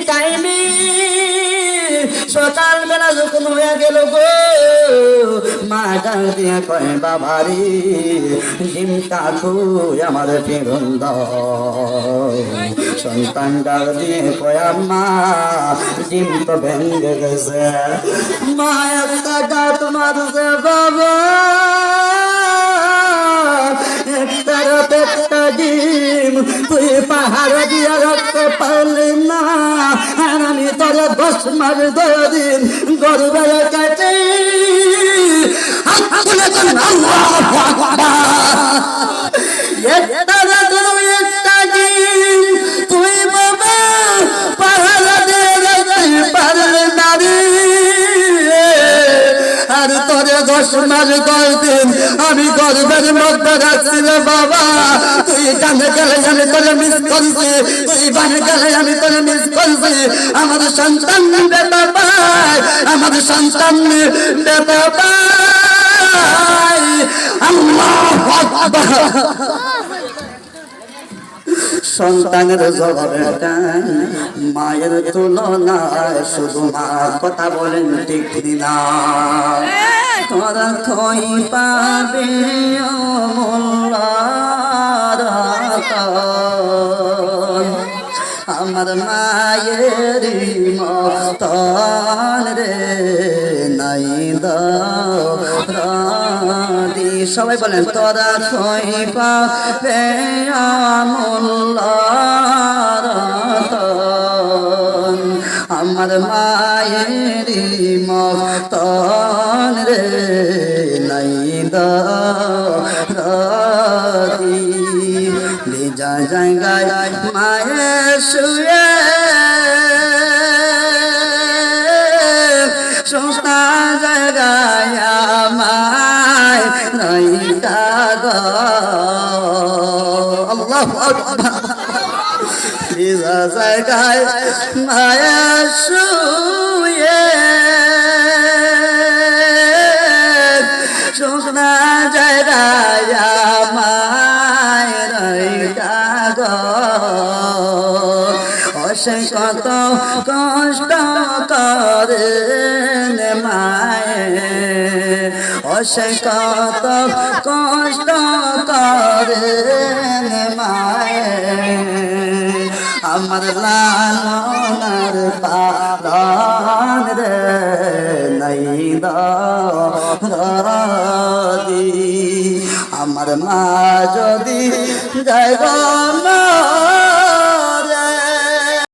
টাইমে সকালবেলা যখন হয়ে গেল গো, মা ডাক দিয়ে কয় বাবারে ডিমটা খুঁয়ে আমার ফেরন দাও। সন্তান ডাক দিয়ে কয় আম্মা ডিম তো ভেঙে গেছে। মা একটা ডাক মারছে বাবা একটা ডিম তুই পাহাড় দিয়া রাখতে পারলি না, আর আমি তোর 10 মাস 10 দিন গর্বের কাটে একটা ডিম তুই বাবা পাহাড় দিয়ে রাখতে পারলি না রে, আর তোরে 10 মাস 10 দিন আমি গর্বের মধ্যে রাখছিল বাবা। তুই ডানে গেলে আমি তোরে মিস করছি, তুই বামে গেলে আমি তোরে মিস করছি। আমার সন্তান বেটা পায়, আমার সন্তান বেটা পায়। আল্লাহু আকবার। সন্তানের জবাবে মায়ের তুলনায় শুধু মা, কথা বলেন ঠিক না? তোরা থই পাবে আমার মায়ের মতন রে নাই দি। সবাই বলেন তোরা থই পাবে আমার মায়ের মতন রে নাই দি। ভিজা জায়গায় মায়ের শুয়ে সোনা জায়গায় আমায় রইটা গো। আল্লাহু আকবার। ভিজা জায়গায় মায়ের শুয়ে সোনা জায়গায় আমায় রইটা গো। অসে কত কষ্ট করেন মায়ে, অসে কত কষ্ট করেন মায়ে। আমার লালনার পালন রে নাই দি। আমার মা যদি যাই